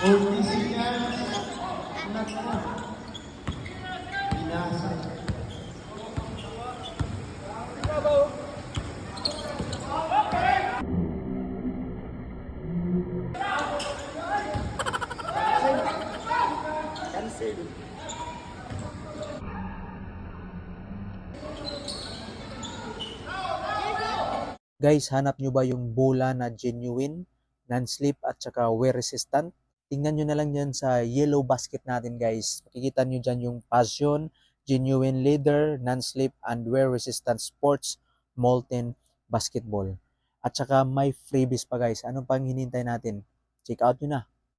Ortisian, nako, binasa. Cancel. Guys, hanap nyo ba yung bola na genuine, non-slip at saka wear resistant? Tingnan nyo na lang yan sa yellow basket natin guys. Makikita nyo dyan yung Passion, genuine leather, non-slip and wear resistant sports molten basketball. At saka may freebies pa guys. Anong pang hinintay natin? Check out nyo na.